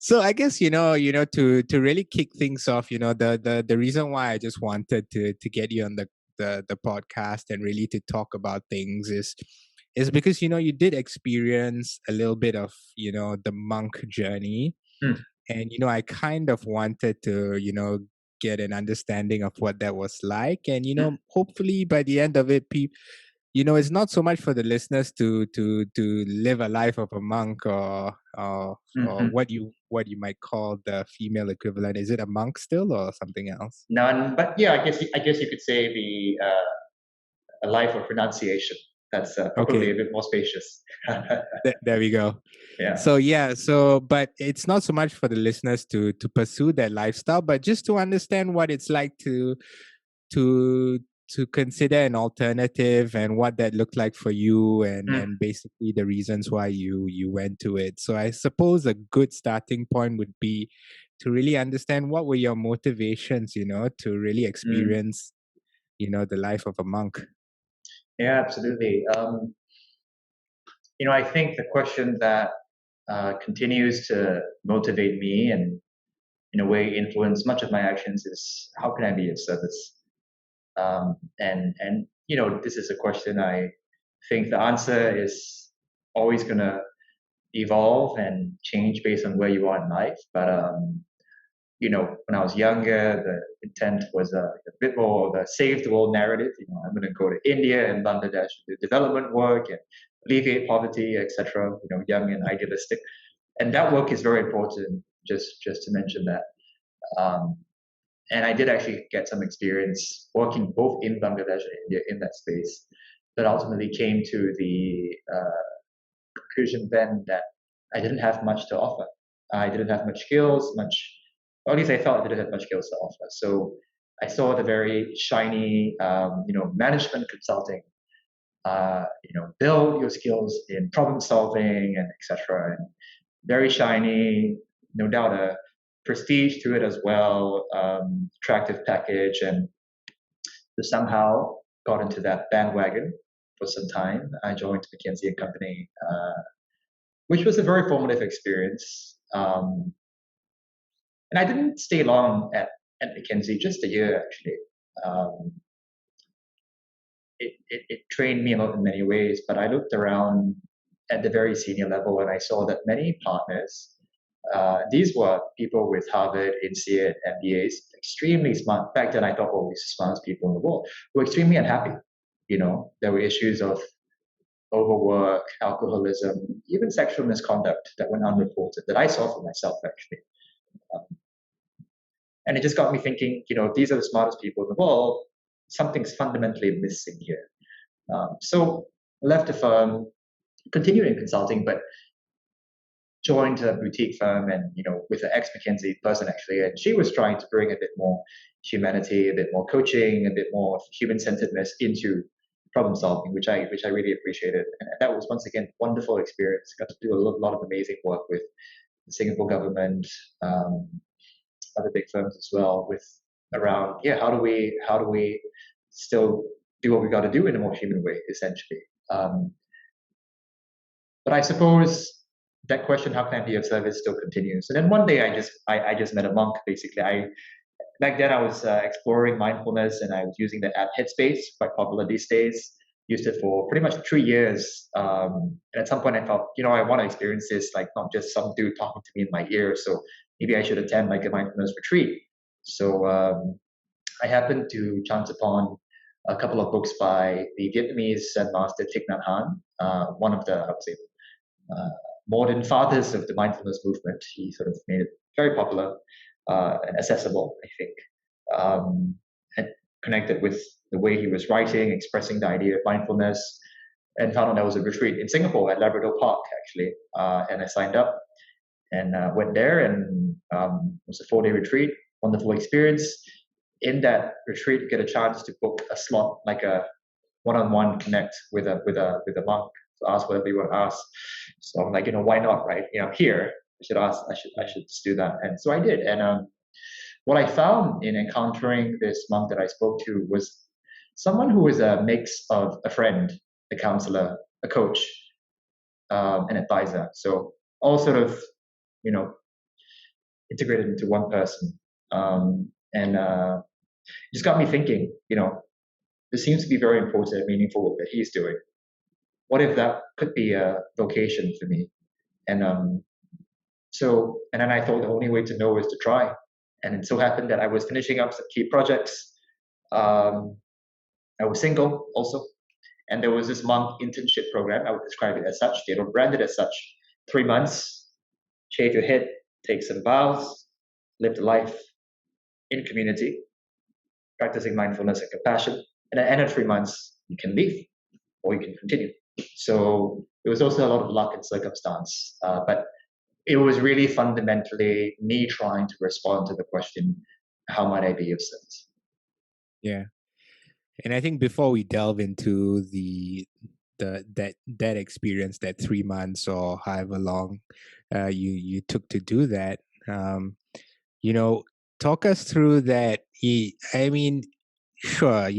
So I guess to really kick things off, the reason why I just wanted to get you on the podcast and really to talk about things is because you did experience a little bit of the monk journey, Mm, and I kind of wanted to get an understanding of what that was like, and mm, hopefully by the end of it, it's not so much for the listeners to live a life of a monk, or mm. what you might call the female equivalent. Is it a monk still or something else? None, but yeah, I guess you could say the a life of renunciation. That's probably a Okay, bit more spacious. there we go. Yeah. So yeah, but it's not so much for the listeners to pursue that lifestyle, but just to understand what it's like to to consider an alternative and what that looked like for you, Mm, and basically the reasons why you went to it. So I suppose a good starting point would be to really understand what were your motivations, to really mm. experience the life of a monk. Yeah, absolutely. I think the question that continues to motivate me and in a way influence much of my actions is how can I be of service? And this is a question I think the answer is always going to evolve and change based on where you are in life. But when I was younger, the intent was a bit more of a save the world narrative. I'm going to go to India and Bangladesh, do development work and alleviate poverty, etc. Young and idealistic, and that work is very important. Just to mention that. Um, and I did actually get some experience working both in Bangladesh and India in that space. That ultimately came to the conclusion then that I didn't have much to offer. I didn't have much skills, or at least I felt I didn't have much skills to offer. So I saw the very shiny, management consulting. Build your skills in problem solving and etc. And very shiny, no doubt a prestige to it as well, attractive package, and somehow got into that bandwagon for some time. I joined McKinsey and Company, which was a very formative experience. And I didn't stay long at McKinsey, just a year actually. Um, it trained me a lot in many ways, but I looked around at the very senior level and I saw that many partners, these were people with Harvard, INSEAD, MBAs, extremely smart. Back then I thought, oh, these are the smartest people in the world, were extremely unhappy. There were issues of overwork, alcoholism, even sexual misconduct that went unreported that I saw for myself actually. Um, and it just got me thinking, if these are the smartest people in the world, something's fundamentally missing here. So I left the firm, continued in consulting, but joined a boutique firm and, with an ex-McKinsey person actually, and she was trying to bring a bit more humanity, a bit more coaching, a bit more human-centeredness into problem solving, which I really appreciated. And that was once again wonderful experience. Got to do a lot of amazing work with the Singapore government, other big firms as well, with around how do we still do what we got to do in a more human way, essentially. But I suppose that question, how can I be of service, still continues. And then one day I just met a monk. Basically, back then I was exploring mindfulness and I was using the app Headspace, quite popular these days. Used it for pretty much 3 years. And at some point I thought, I want to experience this, like not just some dude talking to me in my ear. So maybe I should attend like a mindfulness retreat. So I happened to chance upon a couple of books by the Vietnamese Zen master Thich Nhat Hanh, one of the, I would say, uh, modern fathers of the mindfulness movement. He sort of made it very popular and accessible, I think, and connected with the way he was writing, expressing the idea of mindfulness, and found out there was a retreat in Singapore at Labrador Park, actually. And I signed up and went there, and it was a 4-day retreat, wonderful experience. In that retreat, you get a chance to book a slot, like a one-on-one connect with a monk to ask whatever you want to ask. So I'm like, why not, right? Here I should ask. I should just do that, and so I did. And what I found in encountering this monk that I spoke to was someone who was a mix of a friend, a counselor, a coach, an advisor. So all sort of, you know, integrated into one person. And it just got me thinking, this seems to be very important and meaningful work that he's doing. What if that could be a vocation for me? And and then I thought the only way to know is to try. And it so happened that I was finishing up some key projects. Um, I was single also. And there was this monk internship program. I would describe it as such. They don't brand it as such. 3 months, shave your head, take some vows, live the life in community, practicing mindfulness and compassion. And at the end of 3 months, you can leave or you can continue. So it was also a lot of luck and circumstance. But it was really fundamentally me trying to respond to the question, how might I be of service? Yeah. And I think before we delve into that experience, that 3 months or however long you took to do that, you know, talk us through that. I mean, sure,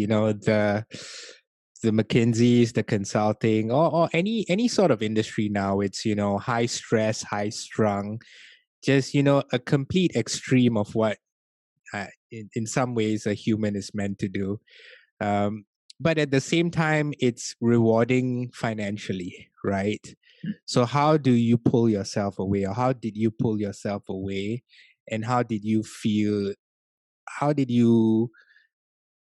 the McKinsey's, the consulting, or any sort of industry now, it's high stress, high strung, just a complete extreme of what in some ways a human is meant to do. Um, but at the same time, it's rewarding financially, right? So how do you pull yourself away, or how did you pull yourself away, and how did you feel? How did you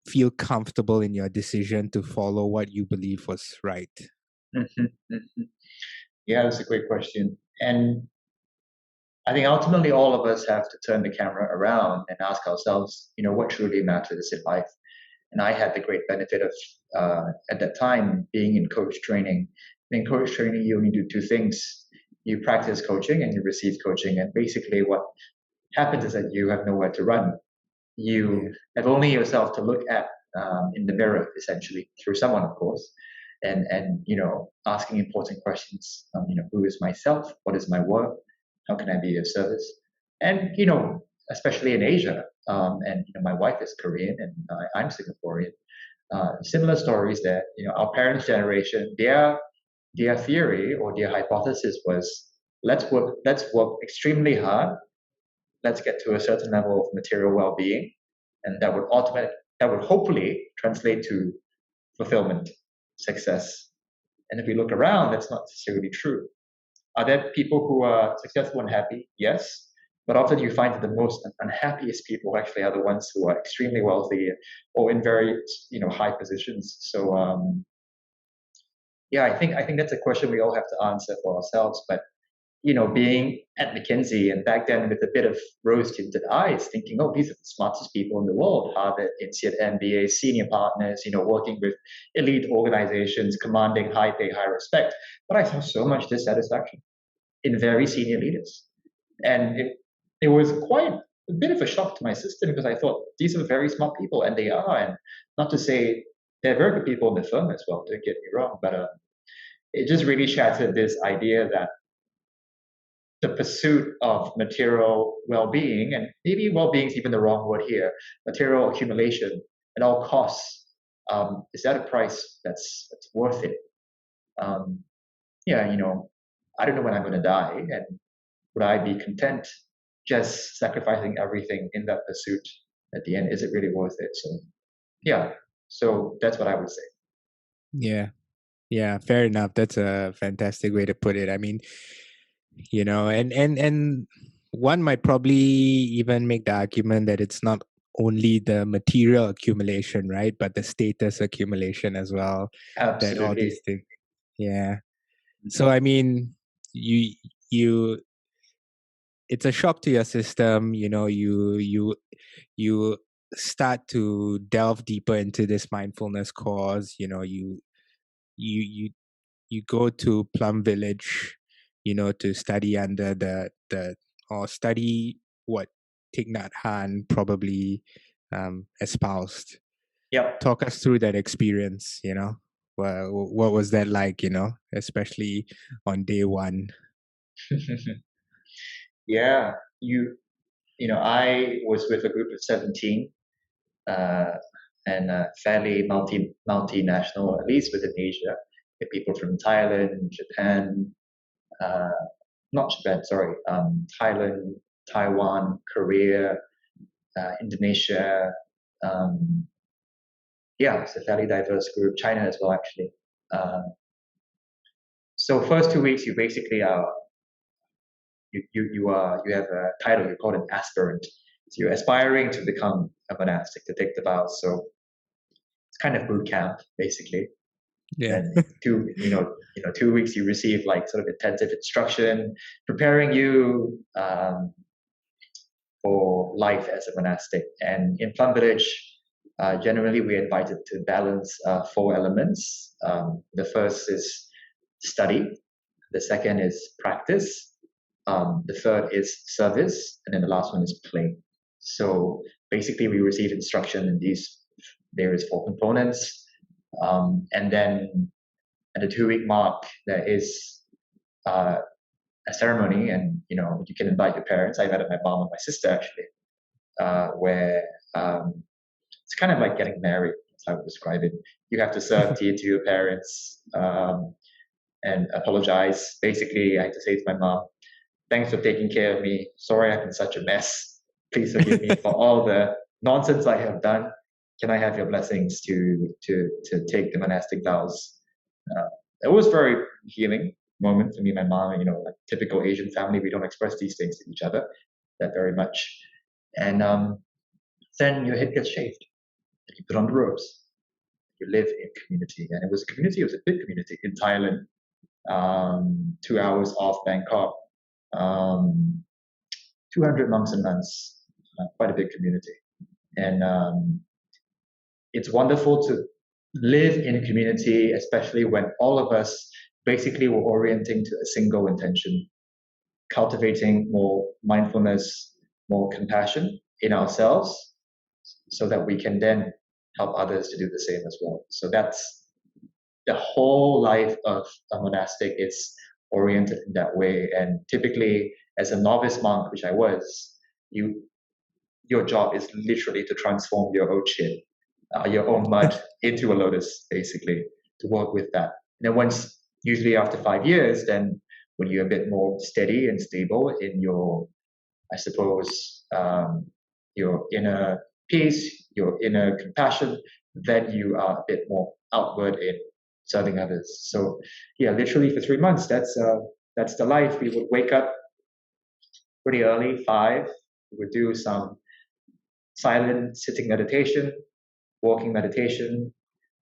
feel comfortable in your decision to follow what you believe was right? Mhm, mhm. Yeah, that's a great question. And I think ultimately all of us have to turn the camera around and ask ourselves, what truly matters in life. And I had the great benefit of, at that time, being in coach training. In coach training, you only do two things. You practice coaching and you receive coaching. And basically what happens is that you have nowhere to run. Yeah, You have only yourself to look at in the mirror, essentially, through someone, of course, and asking important questions. Who is myself? What is my work? How can I be of service? And especially in Asia, and my wife is Korean and I'm Singaporean. Similar stories that our parents' generation, their theory or their hypothesis was let's work extremely hard, let's get to a certain level of material well-being, and that would hopefully translate to fulfillment, success. And if we look around, that's not necessarily true. Are there people who are successful and happy? Yes. But often you find that the most unhappiest people actually are the ones who are extremely wealthy or in very high positions. So yeah, I think that's a question we all have to answer for ourselves. But being at McKinsey and back then with a bit of rose-tinted eyes, thinking, oh, these are the smartest people in the world, Harvard, INSEAD, MBA, senior partners, working with elite organizations, commanding high pay, high respect. But I saw so much dissatisfaction in very senior leaders. And it was quite a bit of a shock to my system because I thought these are very smart people, and they are. And not to say they're very good people in the firm as well, don't get me wrong, but it just really shattered this idea that the pursuit of material well-being, and maybe well-being is even the wrong word here, material accumulation at all costs, is that a price that's worth it? Um, yeah, I don't know when I'm going to die, and would I be content just sacrificing everything in that pursuit at the end? Is it really worth it? So yeah, so that's what I would say. yeah, yeah. Fair enough. That's a fantastic way to put it. I mean, and one might probably even make the argument that it's not only the material accumulation, right, but the status accumulation as well. That all these Absolutely. things. Yeah. So I mean, you you it's a shock to your system. You start to delve deeper into this mindfulness course. You you you go to Plum Village, to study under the or study what Thich Nhat Hanh probably espoused. Yep. Talk us through that experience. What was that like? Especially on day one. Yeah, I was with a group of 17, uh, and fairly multinational, at least within Asia, with people from Thailand, Japan, uh, not Japan, sorry, Thailand, Taiwan, Korea, Indonesia. Yeah, it's a fairly diverse group. China as well, actually. Uh, so first 2 weeks, you basically are you have a title. You call it aspirant. So you're aspiring to become a monastic, to take the vows. So it's kind of boot camp, basically. Yeah. Then 2 weeks you receive like sort of intensive instruction, preparing you for life as a monastic. And in Plum Village, generally we're invited to balance 4 elements. The first is study, the second is practice, the third is service, and then the last one is play. So basically, we receive instruction in these various 4 components, and then at the 2 week mark, there is a ceremony, and you can invite your parents. I invited my mom and my sister actually, where it's kind of like getting married. That's how I would describe it. You have to serve tea to your parents and apologize. Basically, I had to say to my mom, "Thanks for taking care of me. Sorry, I've been such a mess. Please forgive me for all the nonsense I have done. Can I have your blessings to take the monastic vows?" It was very healing moment for me and my mom. Like typical Asian family, we don't express these things to each other that very much. And then your head gets shaved, and you put on the robes. You live in community, and it was a community. It was a big community in Thailand, 2 hours off Bangkok. Um, 200 monks and nuns, quite a big community. And it's wonderful to live in a community, especially when all of us basically were orienting to a single intention, cultivating more mindfulness, more compassion in ourselves, so that we can then help others to do the same as well. So that's the whole life of a monastic. It's oriented in that way. And typically, as a novice monk, which I was, your job is literally to transform your own shit, your own mud into a lotus, basically, to work with that. And then once, usually after 5 years, then when you're a bit more steady and stable in your, I suppose, your inner peace, your inner compassion, then you are a bit more outward in serving others. So yeah, literally for 3 months, that's the life. We would wake up pretty early, 5. We would do some silent sitting meditation, walking meditation,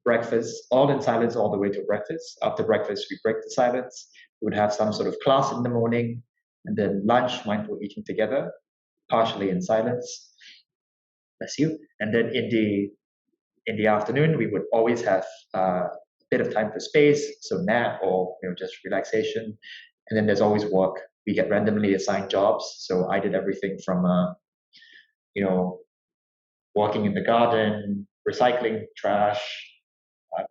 breakfast, all in silence all the way to breakfast. After breakfast, we break the silence. We would have some sort of class in the morning, and then lunch, mindful eating together, partially in silence. Bless you. And then in the afternoon, we would always have a bit of time for space, so nap or just relaxation. And then there's always work. We get randomly assigned jobs. So I did everything from working in the garden, recycling trash,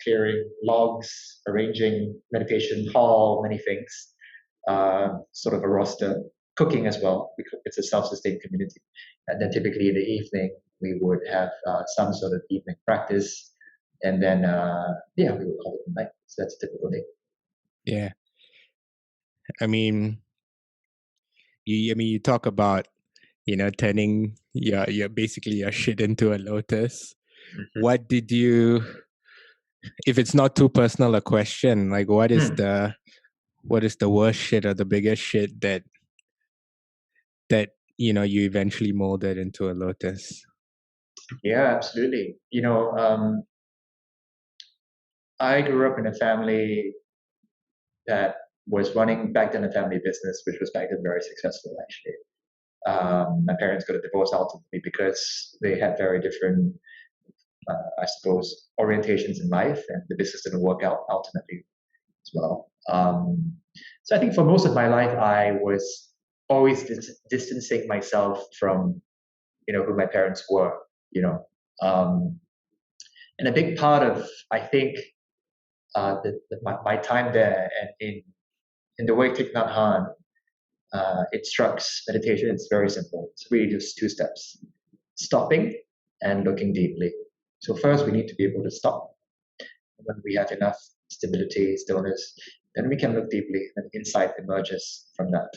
clearing logs, arranging meditation hall, many things, sort of a roster, cooking as well, because it's a self-sustained community. And then typically in the evening, we would have some sort of evening practice. And then, we would call it a night. So that's a typical day. Yeah. I mean, you talk about, turning your basically your shit into a lotus. Mm-hmm. What did you, if it's not too personal a question, like what is the worst shit or the biggest shit that you eventually molded into a lotus? Yeah, absolutely. I grew up in a family that was running back then a family business, which was back then very successful actually. My parents got a divorce ultimately because they had very different, I suppose, orientations in life, and the business didn't work out ultimately as well. So I think for most of my life, I was always distancing myself from, who my parents were. And a big part of, I think, my time there and in the way Thich Nhat Hanh instructs meditation, it's very simple. It's really just 2 steps: stopping and looking deeply. So first, we need to be able to stop. When we have enough stability, stillness, then we can look deeply, and insight emerges from that.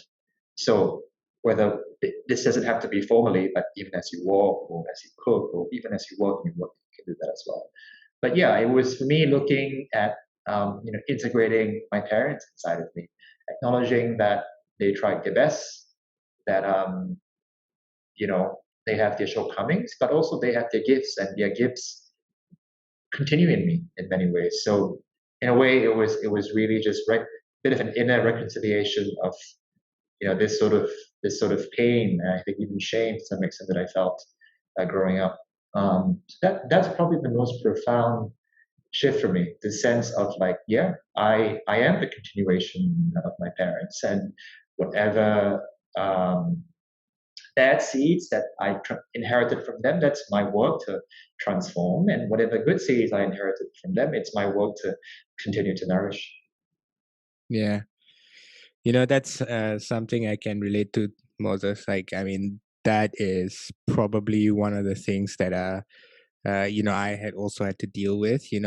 So whether this doesn't have to be formally, but even as you walk or as you cook or even as you work, you can do that as well. But yeah, it was for me looking at integrating my parents inside of me, acknowledging that they tried their best, that they have their shortcomings, but also they have their gifts, and their gifts continue in me in many ways. So in a way, it was really just bit of an inner reconciliation of this sort of pain, and I think even shame to some extent that I felt growing up. That's probably the most profound shift for me. The sense of like, yeah, I am the continuation of my parents, and whatever bad seeds that I inherited from them, that's my work to transform, and whatever good seeds I inherited from them, it's my work to continue to nourish. Yeah. That's something I can relate to, Moses. Like, I mean, that is probably one of the things that I had also had to deal with. And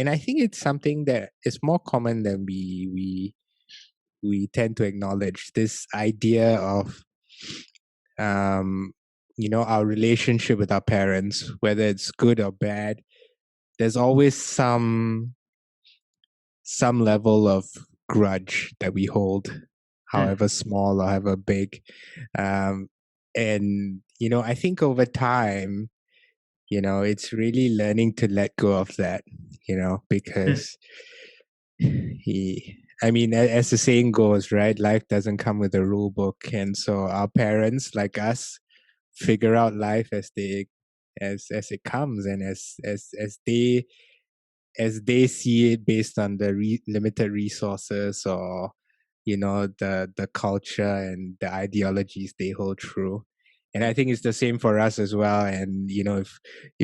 I think it's something that is more common than we tend to acknowledge. This idea of our relationship with our parents, whether it's good or bad, there's always some level of grudge that we hold, Hmm. however small or however big. And I think over time, it's really learning to let go of that, Hmm. because as the saying goes, right, life doesn't come with a rule book. And so our parents, like us, figure out life as it comes, and as they see it, based on the limited resources, or the culture and the ideologies they hold true. And I think it's the same for us as well. And if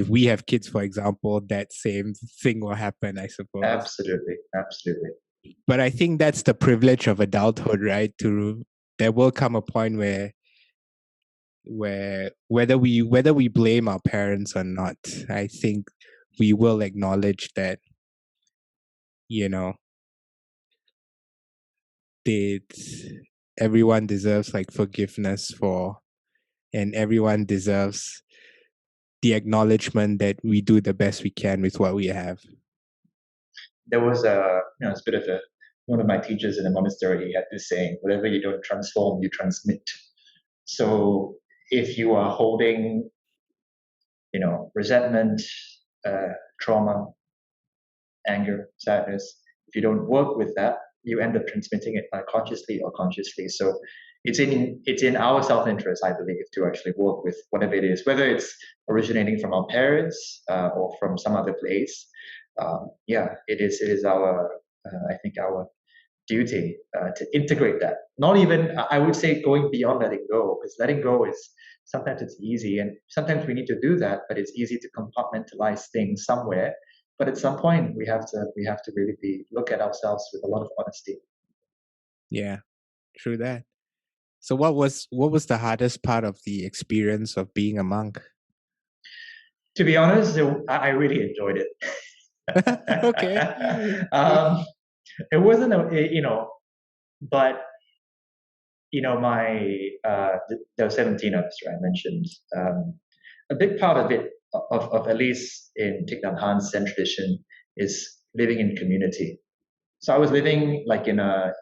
we have kids, for example, that same thing will happen, I suppose. Absolutely, absolutely. But I think that's the privilege of adulthood, right? There will come a point where whether we blame our parents or not, I think we will acknowledge that you know they everyone deserves like forgiveness for, and everyone deserves the acknowledgement that we do the best we can with what we have. There was it's a bit of a one of my teachers in the monastery. He had this saying: "Whatever you don't transform, you transmit." So if you are holding, resentment, trauma, anger, sadness, if you don't work with that, you end up transmitting it unconsciously or consciously. So it's in our self-interest, I believe, to actually work with whatever it is, whether it's originating from our parents or from some other place. Yeah, it is our I think our duty to integrate that. Not even, I would say, going beyond letting go, because letting go is sometimes it's easy, and sometimes we need to do that, but it's easy to compartmentalize things somewhere. But at some point, we have to really look at ourselves with a lot of honesty. Yeah, true that. So what was the hardest part of the experience of being a monk? To be honest, I really enjoyed it. Okay. um, it wasn't but there were 17 of us, right? I mentioned a big part of it, of at least in Thich Nhat Hanh's Zen tradition, is living in community. So I was living like in a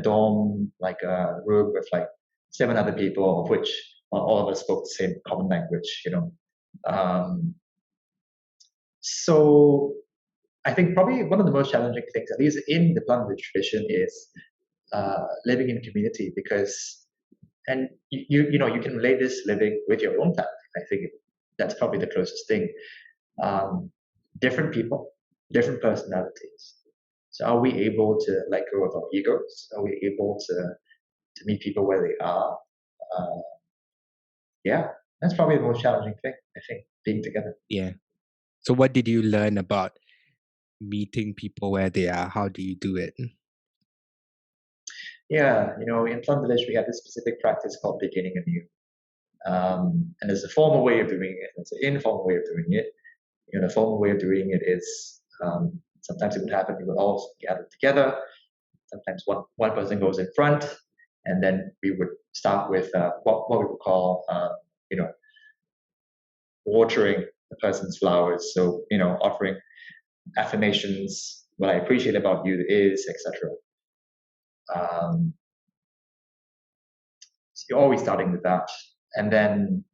dorm, like a room with like 7 other people, of which all of us spoke the same common language. Um, so I think probably one of the most challenging things, at least in the plant tradition, is living in community, because and you can relate this living with your own family. I think that's probably the closest thing. Um, Different people, different personalities. So are we able to let go of our egos? Are we able to meet people where they are? Uh, yeah, that's probably the most challenging thing, I think, being together. Yeah. So what did you learn about meeting people where they are? How do you do it? Yeah, in Plum Village, we have this specific practice called beginning anew. And there's a formal way of doing it, there's an informal way of doing it. The formal way of doing it is sometimes it would happen, we would all gather together. Sometimes one person goes in front, and then we would start with what we would call you know watering the person's flowers. So offering affirmations, what I appreciate about you is, etc. Um, so you're always starting with that, and then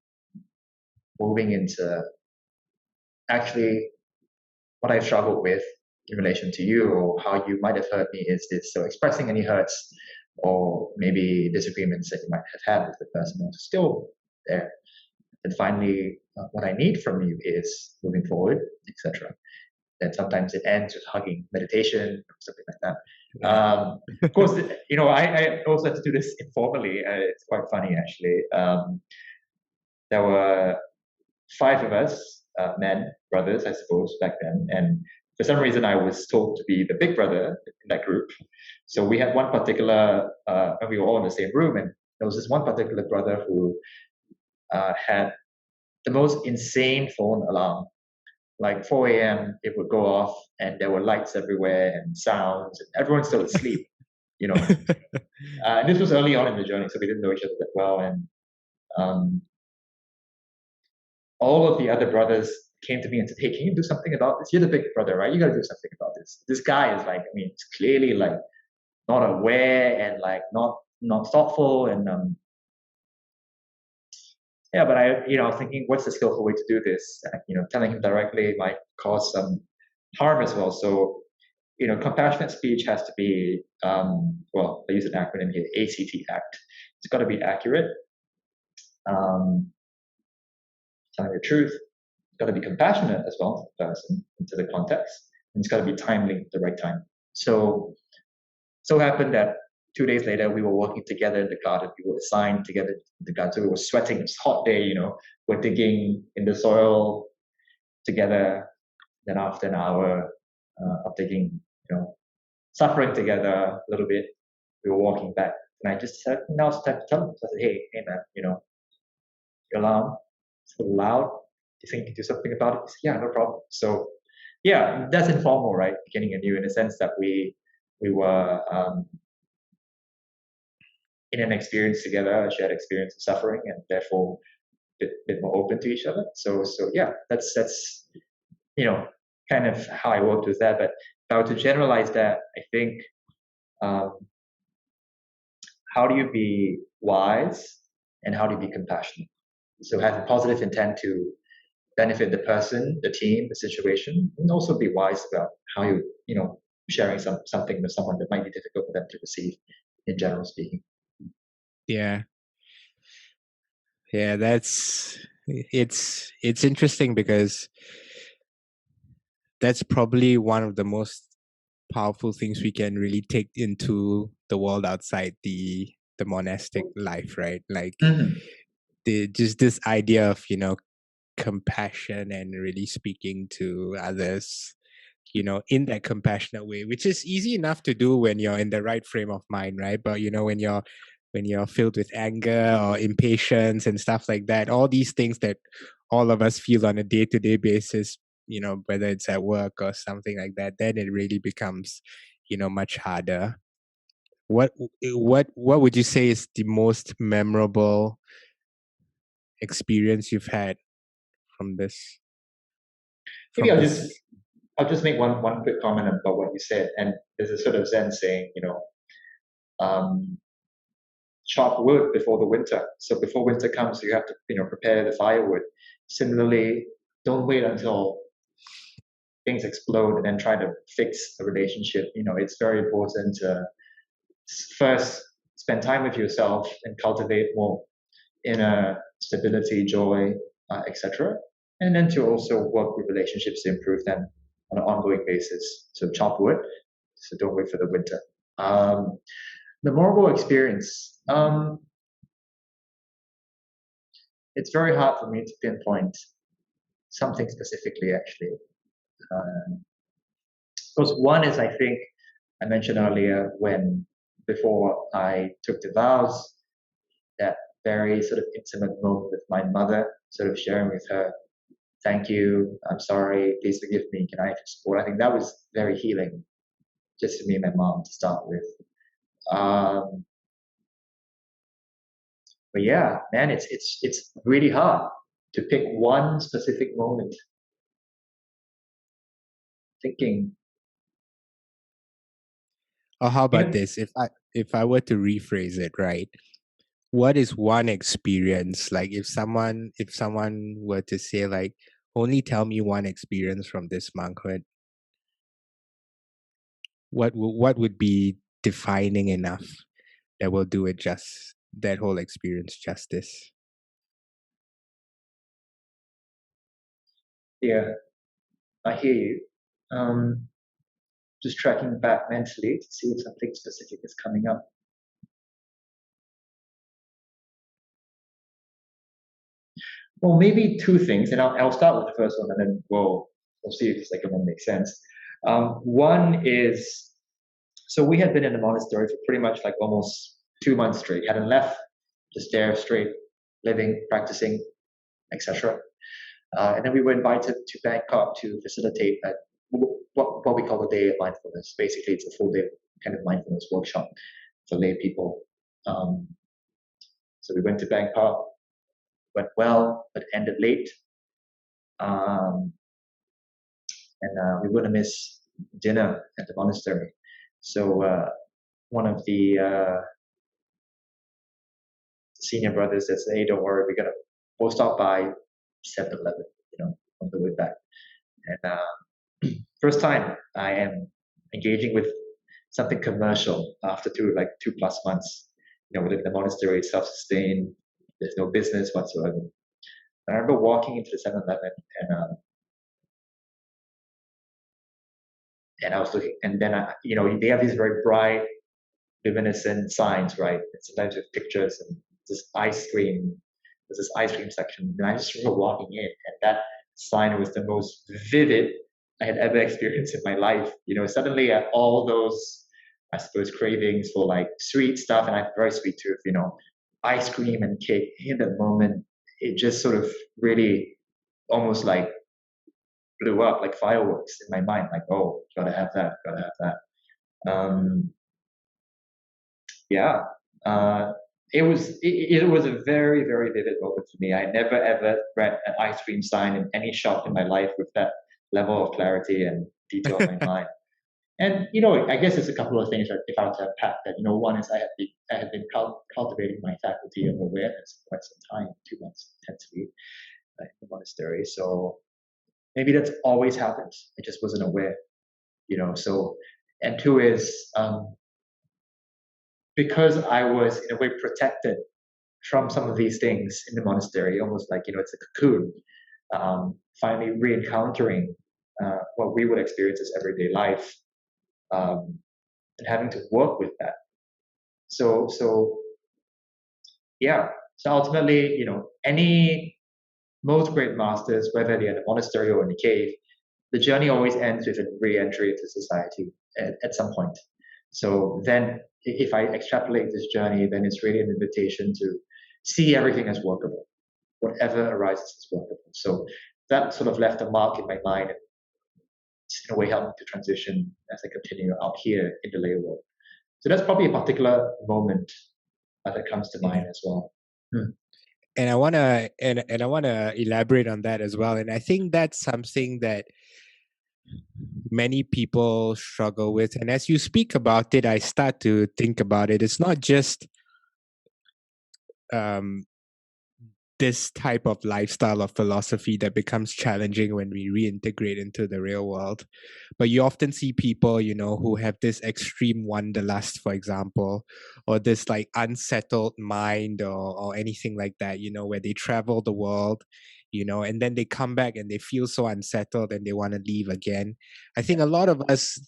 moving into actually what I've struggled with in relation to you, or how you might have hurt me, is this. So expressing any hurts or maybe disagreements that you might have had with the person are still there. And finally, what I need from you is moving forward, etc. Then sometimes it ends with hugging, meditation, or something like that. Yeah. Of course, I also had to do this informally. It's quite funny, actually. There were five of us, men, brothers, I suppose, back then. And for some reason, I was told to be the big brother in that group. So we had one particular, and we were all in the same room, and there was this one particular brother who had the most insane phone alarm. Like 4 a.m., it would go off, and there were lights everywhere and sounds, and everyone's still asleep. You know, and this was early on in the journey, so we didn't know each other that well, and um, all of the other brothers came to me and said, "Hey, can you do something about this? You're the big brother, right? You got to do something about this. This guy is like, I mean, it's clearly like not aware and like not thoughtful, and yeah, but I was thinking, what's the skillful way to do this? Telling him directly might cause some harm as well. So, compassionate speech has to be, well, I use an acronym here, ACT, ACT. It's got to be accurate, um, telling the truth. It's got to be compassionate as well to the person, into the context, and it's got to be timely at the right time. So happened that 2 days later, we were working together in the garden. We were assigned together in the garden. So we were sweating. It's a hot day, we're digging in the soil together. Then after an hour of digging, suffering together a little bit, we were walking back. And I just said, now it's time to tell him. So I said, hey man, your alarm, it's a little loud. Do you think you can do something about it? He said, yeah, no problem. So yeah, that's informal, right? Beginning anew, in the sense that we were in an experience together, a shared experience of suffering, and therefore bit more open to each other. So yeah, that's kind of how I worked with that. But if I were to generalize that, I think um, how do you be wise and how do you be compassionate? So have a positive intent to benefit the person, the team, the situation, and also be wise about how sharing something with someone that might be difficult for them to receive, in general speaking. Yeah. Yeah, it's interesting because that's probably one of the most powerful things we can really take into the world outside the monastic life, right? Like just this idea of compassion and really speaking to others in that compassionate way, which is easy enough to do when you're in the right frame of mind, right? But when you're filled with anger or impatience and stuff like that, all these things that all of us feel on a day-to-day basis, whether it's at work or something like that, then it really becomes much harder. What would you say is the most memorable experience you've had from this Maybe from this I'll just make one quick comment about what you said, and there's a sort of Zen saying, um, chop wood before the winter. So before winter comes, you have to prepare the firewood. Similarly, don't wait until things explode and then try to fix a relationship. It's very important to first spend time with yourself and cultivate more inner stability, joy, etc. And then to also work with relationships to improve them on an ongoing basis. So chop wood. So don't wait for the winter. Memorable experience. It's very hard for me to pinpoint something specifically, actually. Because one is, I think, I mentioned earlier when before I took the vows, that very sort of intimate moment with my mother, sort of sharing with her, thank you, I'm sorry, please forgive me, can I have your support? I think that was very healing, just for me and my mom to start with. But yeah, man, it's really hard to pick one specific moment. Thinking, Or how you about know, this? If I were to rephrase it, right? What is one experience, like if someone were to say like, only tell me one experience from this monkhood, what would be defining enough that will do it just that whole experience justice? yeah, I hear you. Um, just tracking back mentally to see if something specific is coming up. Well, maybe two things, and I'll start with the first one, and then we'll see if the second one makes sense. One is, so we had been in the monastery for pretty much like almost 2 months straight. Hadn't left, just there straight, living, practicing, etc. And then we were invited to Bangkok to facilitate what we call a day of mindfulness. Basically, it's a full day kind of mindfulness workshop for lay people. Um, so we went to Bangkok, went well, but ended late. Um, and we wouldn't miss dinner at the monastery. So one of the senior brothers says, "Hey, don't worry, we'll stop by 7-Eleven, on the way back." And first time I am engaging with something commercial after two plus months. We live in a monastery, self-sustained. There's no business whatsoever. I remember walking into the 7-Eleven and I was looking, and then they have these very bright, luminescent signs, right? And sometimes with pictures and this ice cream. There's this ice cream section, and I just remember walking in, and that sign was the most vivid I had ever experienced in my life. Suddenly all those, I suppose, cravings for like sweet stuff, and I have a very sweet tooth. Ice cream and cake. In that moment, it just sort of really almost like blew up like fireworks in my mind. Like, oh, gotta have that, gotta have that. Yeah, uh, it was a very very vivid moment for me. I never ever read an ice cream sign in any shop in my life with that level of clarity and detail in my mind. And I guess there's a couple of things that if I were to unpack that. One is I had been cultivating my faculty of awareness for quite some time, 2 months intensely in the monastery. So maybe that's always happened. I just wasn't aware. So, and two is because I was in a way protected from some of these things in the monastery, almost like it's a cocoon. Finally, re-encountering what we would experience as everyday life, um, and having to work with that. So yeah. So ultimately, any most great masters, whether they're in a monastery or in a cave, the journey always ends with a re-entry into society at some point. So then, if I extrapolate this journey, then it's really an invitation to see everything as workable. Whatever arises is workable. So that sort of left a mark in my mind and in a way helped me to transition as I continue out here in the lay world. So that's probably a particular moment that comes to mind Yeah. as well. Hmm. And I want to elaborate on that as well. And I think that's something that many people struggle with. And as you speak about it, I start to think about it. It's not just um, this type of lifestyle or philosophy that becomes challenging when we reintegrate into the real world. But you often see people, who have this extreme wanderlust, for example, or this like unsettled mind or anything like that, where they travel the world, and then they come back and they feel so unsettled and they want to leave again. I think a lot of us,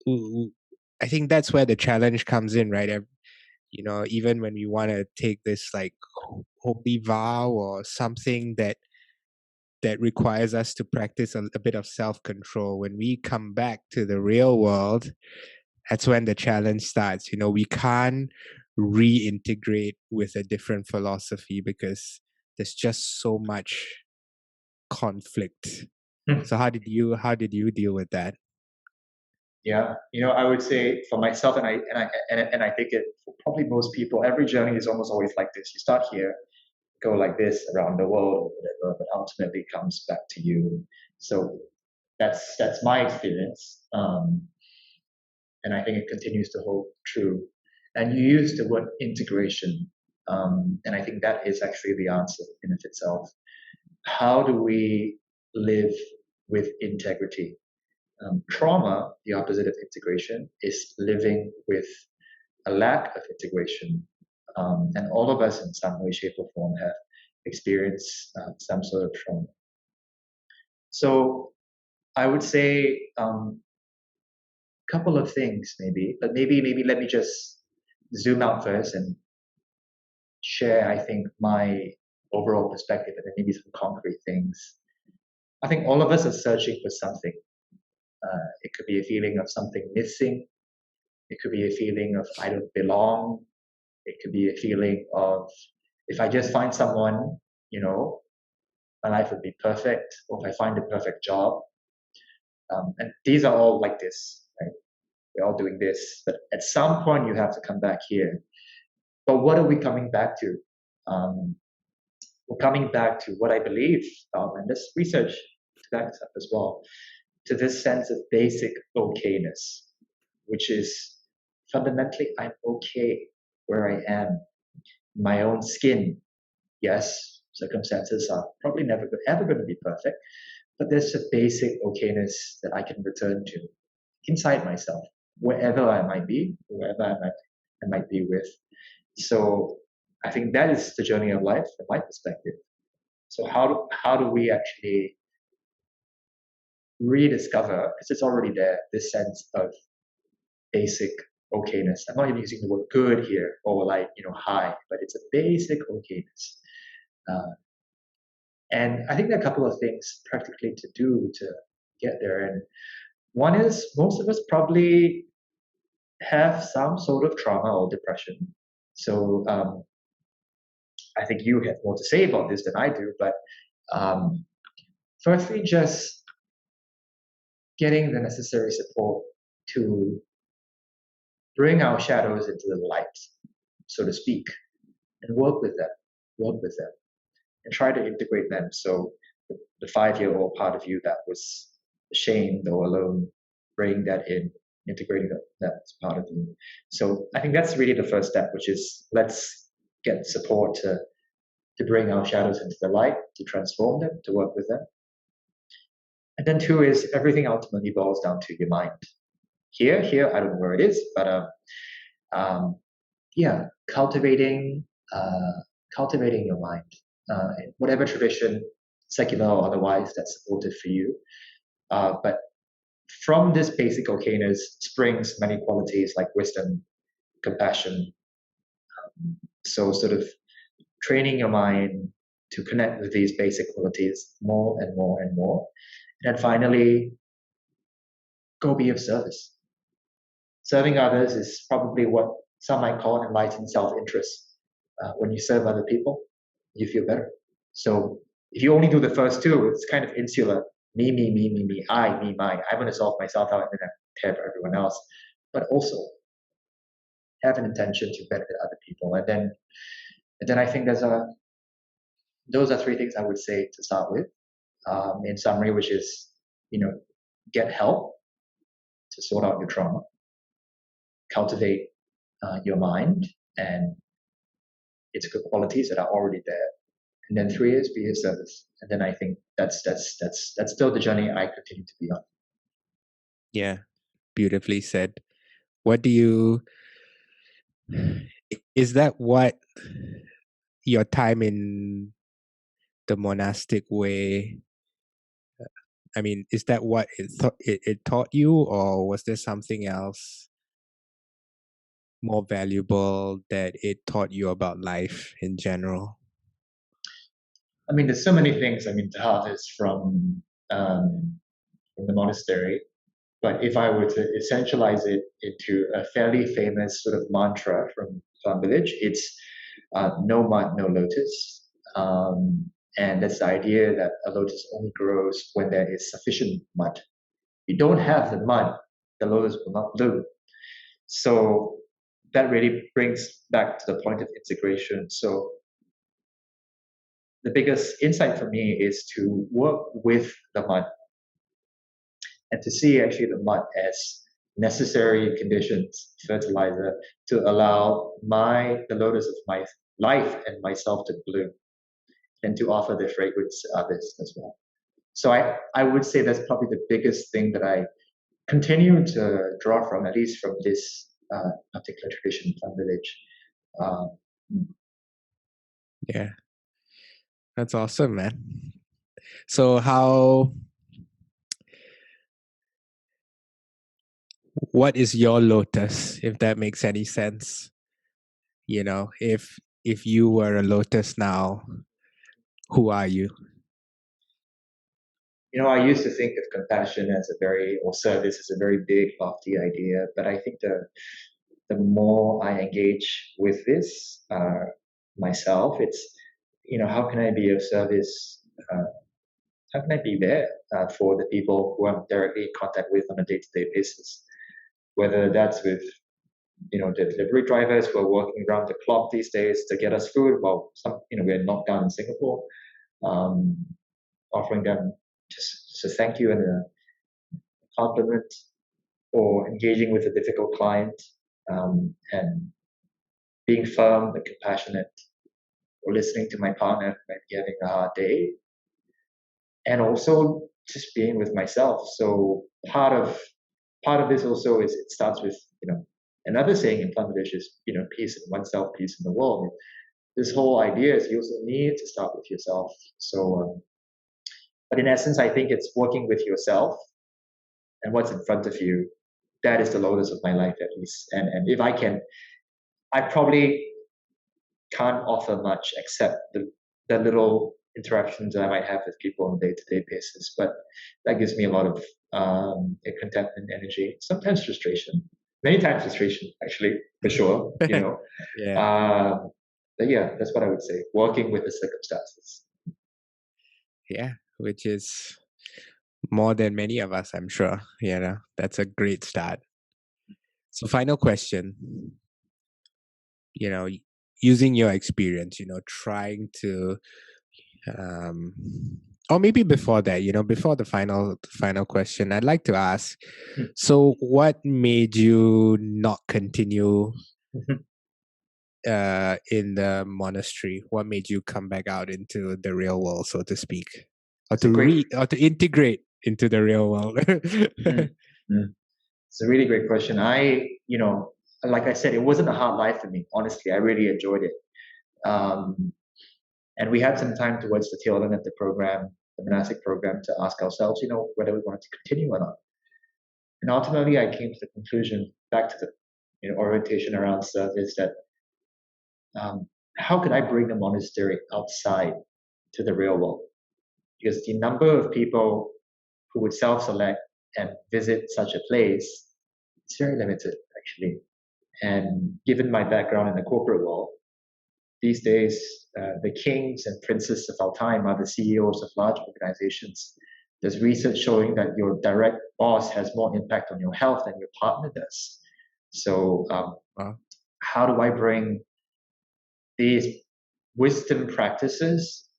I think that's where the challenge comes in, right? Even when we want to take this like holy vow or something that requires us to practice a bit of self-control, when we come back to the real world, that's when the challenge starts. We can't reintegrate with a different philosophy because there's just so much conflict. Hmm. So how did you deal with that? Yeah, I would say for myself, and I think it for probably most people, every journey is almost always like this. You start here, go like this around the world or whatever, but ultimately it comes back to you. So that's my experience, and I think it continues to hold true. And you use the word integration, and I think that is actually the answer in of itself. How do we live with integrity? Trauma, the opposite of integration, is living with a lack of integration. And all of us, in some way, shape, or form, have experienced some sort of trauma. So I would say a couple of things, maybe, but maybe let me just zoom out first and share, I think, my overall perspective and then maybe some concrete things. I think all of us are searching for something. It could be a feeling of something missing. It could be a feeling of I don't belong. It could be a feeling of if I just find someone, you know, my life would be perfect, or if I find the perfect job. And these are all like this, right? We're all doing this, but at some point you have to come back here. But what are we coming back to? Um, we're coming back to what I believe, and this research backs up as well, to this sense of basic okayness, which is fundamentally I'm okay where I am, in my own skin. Yes, circumstances are probably never ever going to be perfect, but there's a basic okayness that I can return to inside myself, wherever I might be, wherever I might be with. So I think that is the journey of life from my perspective. So how do we actually rediscover, because it's already there, this sense of basic okayness. I'm not even using the word good here or like, high, but it's a basic okayness. Uh, and I think there are a couple of things practically to do to get there. And one is most of us probably have some sort of trauma or depression. So I think you have more to say about this than I do. But um, firstly, just getting the necessary support to bring our shadows into the light, so to speak, and work with them, and try to integrate them. So the 5-year-old part of you that was ashamed or alone, bring that in, integrating that as part of you. So I think that's really the first step, which is let's get support to bring our shadows into the light, to transform them, to work with them. And then two is everything ultimately boils down to your mind. Here, I don't know where it is, but um, yeah, cultivating your mind, in whatever tradition, secular or otherwise, that's supportive for you. But from this basic okayness springs many qualities like wisdom, compassion. So sort of training your mind to connect with these basic qualities more and more and more. And then finally, go be of service. Serving others is probably what some might call enlightened self-interest. When you serve other people, you feel better. So if you only do the first two, it's kind of insular. Me, I, me, mine. I'm going to solve myself out and then care for everyone else. But also have an intention to benefit other people. And then I think those are three things I would say to start with. In summary, which is, get help to sort out your trauma, cultivate your mind and its good qualities that are already there. And then three is be of service. And then I think that's still the journey I continue to be on. Yeah, beautifully said. What do you, is that what your time in the monastic way, I mean, is that what it taught you, or was there something else more valuable that it taught you about life in general? I mean, there's so many things. I mean, to harvest from the monastery. But if I were to essentialize it into a fairly famous sort of mantra from Farm Village, it's no mud, no lotus. And that's the idea that a lotus only grows when there is sufficient mud. You don't have the mud, the lotus will not bloom. So that really brings back to the point of integration. So the biggest insight for me is to work with the mud and to see actually the mud as necessary conditions, fertilizer, to allow the lotus of my life and myself to bloom and to offer the fragrance to others as well. So I would say that's probably the biggest thing that I continue to draw from, at least from this particular tradition, Plum Village. Um, Yeah, that's awesome, man. So what is your lotus, if that makes any sense? You know, if you were a lotus now, who are you? I used to think of compassion or service as a very big, lofty idea, but I think the more I engage with this myself, it's, how can I be of service? How can I be there for the people who I'm directly in contact with on a day-to-day basis? Whether that's with, the delivery drivers who are working around the clock these days to get us food while we're knocked down in Singapore, um, offering them just a thank you and a compliment, or engaging with a difficult client, and being firm but compassionate, or listening to my partner who might be having a hard day, and also just being with myself. So part of this also is, it starts with, another saying in Bangladesh is, peace in oneself, peace in the world. This whole idea is you also need to start with yourself. So, but in essence, I think it's working with yourself and what's in front of you. That is the lotus of my life, at least. And if I can, I probably can't offer much except the little interactions that I might have with people on a day-to-day basis. But that gives me a lot of contentment, energy, sometimes frustration, many times frustration, actually, for sure. Yeah. But yeah, that's what I would say. Working with the circumstances. Yeah, which is more than many of us, I'm sure. That's a great start. So, final question, you know, using your experience, trying to, um, or maybe before that, before the final question, I'd like to ask, so what made you not continue in the monastery? What made you come back out into the real world, so to speak, or It's a great, or to integrate into the real world? mm, mm. It's a really great question. Like I said, it wasn't a hard life for me. Honestly, I really enjoyed it. Um, and we had some time towards the tail end of the program, the monastic program, to ask ourselves, whether we wanted to continue or not. And ultimately, I came to the conclusion, back to the, orientation around service, that how could I bring the monastery outside to the real world? Because the number of people who would self-select and visit such a place is very limited, actually. And given my background in the corporate world, these days, the kings and princes of our time are the CEOs of large organizations. There's research showing that your direct boss has more impact on your health than your partner does. So, Wow. how do I bring these wisdom practices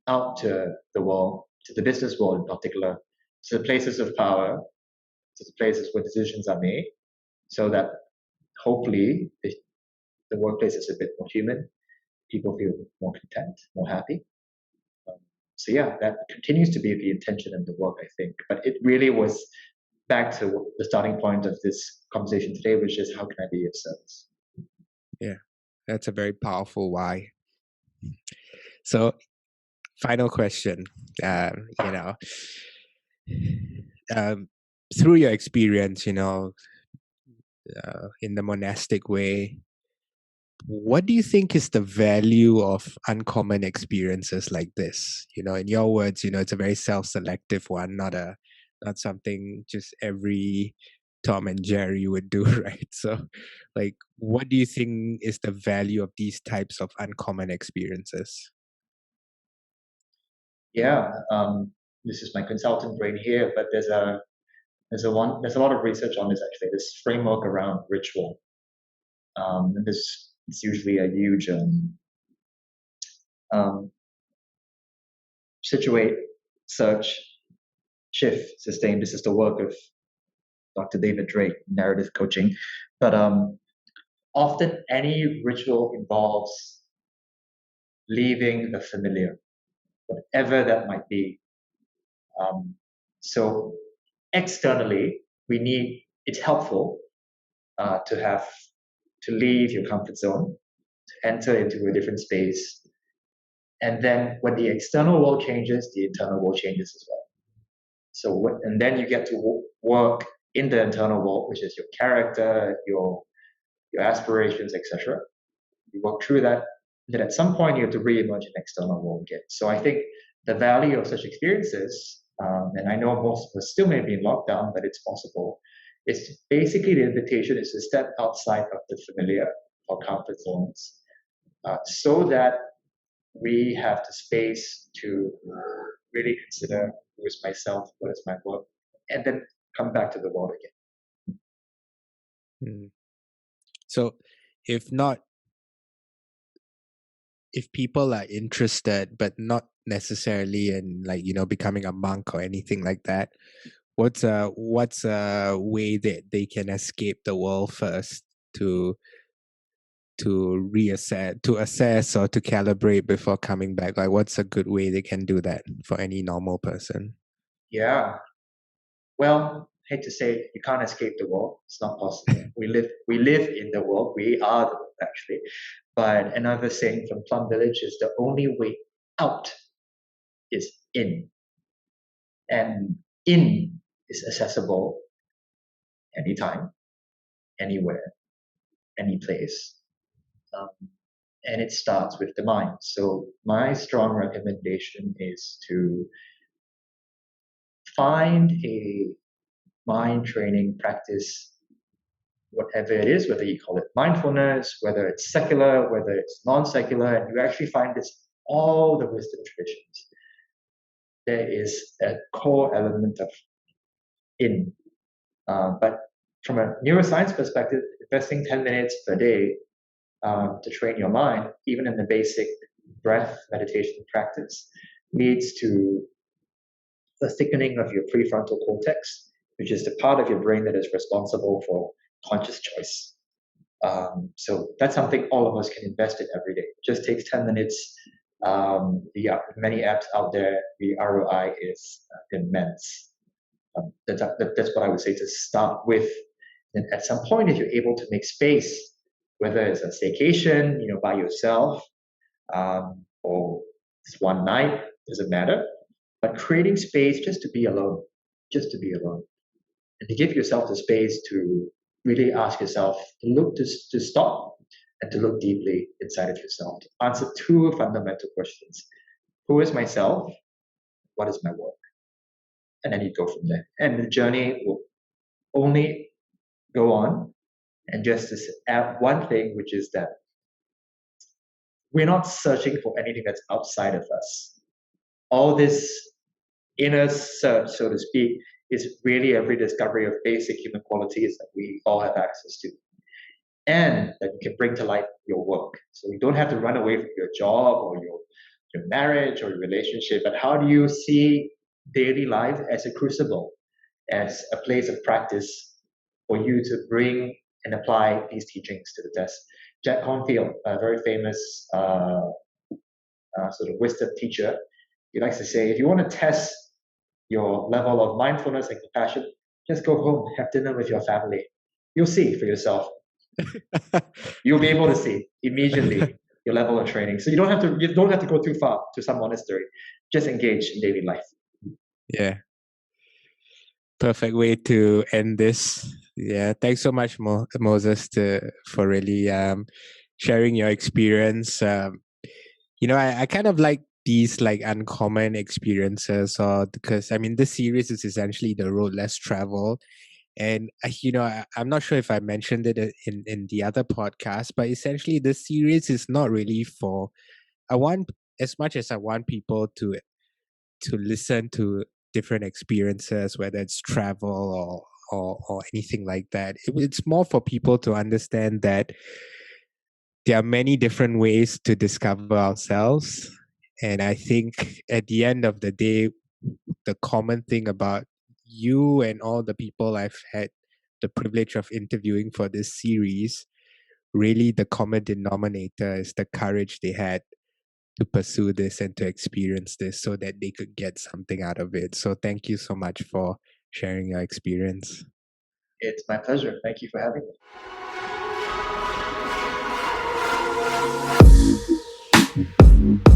out to the world, to the business world in particular, to the places of power, to the places where decisions are made, so that hopefully the workplace is a bit more human, people feel more content, more happy. So yeah, that continues to be the intention of the work, I think. But it really was back to the starting point of this conversation today, which is, how can I be of service? Yeah, that's a very powerful why. So, final question. You know, through your experience, in the monastic way, what do you think is the value of uncommon experiences like this? In your words, it's a very self-selective one, not something just every Tom and Jerry would do, right? So, like, what do you think is the value of these types of uncommon experiences? Yeah, this is my consultant brain here, but There's a lot of research on this actually. This framework around ritual. And this it's usually a huge um, situate, search, shift, sustain. This is the work of Dr. David Drake, narrative coaching. But often any ritual involves leaving the familiar, whatever that might be. So externally, it's helpful to leave your comfort zone, to enter into a different space. And then when the external world changes, the internal world changes as well. And then you get to work in the internal world, which is your character, your aspirations, etc. You work through that. Then at some point you have to re-emerge in the external world again. So I think the value of such experiences, and I know most of us still may be in lockdown, but it's possible. It's basically the invitation is to step outside of the familiar or comfort zones, so that we have the space to really consider who is myself, what is my work, and then come back to the world again. So if people are interested but not necessarily in becoming a monk or anything like that, what's a way that they can escape the world first to assess or to calibrate before coming back? Like, what's a good way they can do that for any normal person? Yeah. Well, I hate to say you can't escape the world. It's not possible. We live in the world. We are the world, actually. But another saying from Plum Village is the only way out is in. And in is accessible anytime, anywhere, any place. And it starts with the mind. So my strong recommendation is to find a mind training practice, whatever it is, whether you call it mindfulness, whether it's secular, whether it's non-secular, and you actually find this all the wisdom traditions. There is a core element of in. But from a neuroscience perspective, investing 10 minutes per day to train your mind, even in the basic breath meditation practice, leads to the thickening of your prefrontal cortex, which is the part of your brain that is responsible for conscious choice. So that's something all of us can invest in every day. It just takes 10 minutes. Many apps out there, the ROI is immense. That's what I would say to start with. And at some point, if you're able to make space, whether it's a staycation, by yourself, or it's one night, doesn't matter. But creating space just to be alone, and to give yourself the space to really ask yourself to stop and to look deeply inside of yourself, to answer two fundamental questions: who is myself? What is my work? And then you go from there. And the journey will only go on. And just to add one thing, which is that we're not searching for anything that's outside of us. All this inner search, so to speak, is really a rediscovery of basic human qualities that we all have access to, and that you can bring to life your work. So you don't have to run away from your job or your marriage or your relationship, but how do you see daily life as a crucible, as a place of practice for you to bring and apply these teachings to the test? Jack Cornfield, a very famous sort of wisdom teacher, he likes to say, if you want to test your level of mindfulness and compassion, just go home, have dinner with your family. You'll see for yourself. You'll be able to see immediately your level of training. So you don't have to go too far to some monastery. Just engage in daily life. Yeah. Perfect way to end this. Yeah. Thanks so much, Moses, for really sharing your experience. I kind of like these like uncommon experiences, or because this series is essentially the road less traveled. And I'm not sure if I mentioned it in the other podcast, but essentially this series is not really as much as I want people to listen to different experiences, whether it's travel or anything like that. It's more for people to understand that there are many different ways to discover ourselves. And I think at the end of the day, the common thing about you and all the people I've had the privilege of interviewing for this series, really the common denominator is the courage they had to pursue this and to experience this so that they could get something out of it. So thank you so much for sharing your experience. It's my pleasure. Thank you for having me.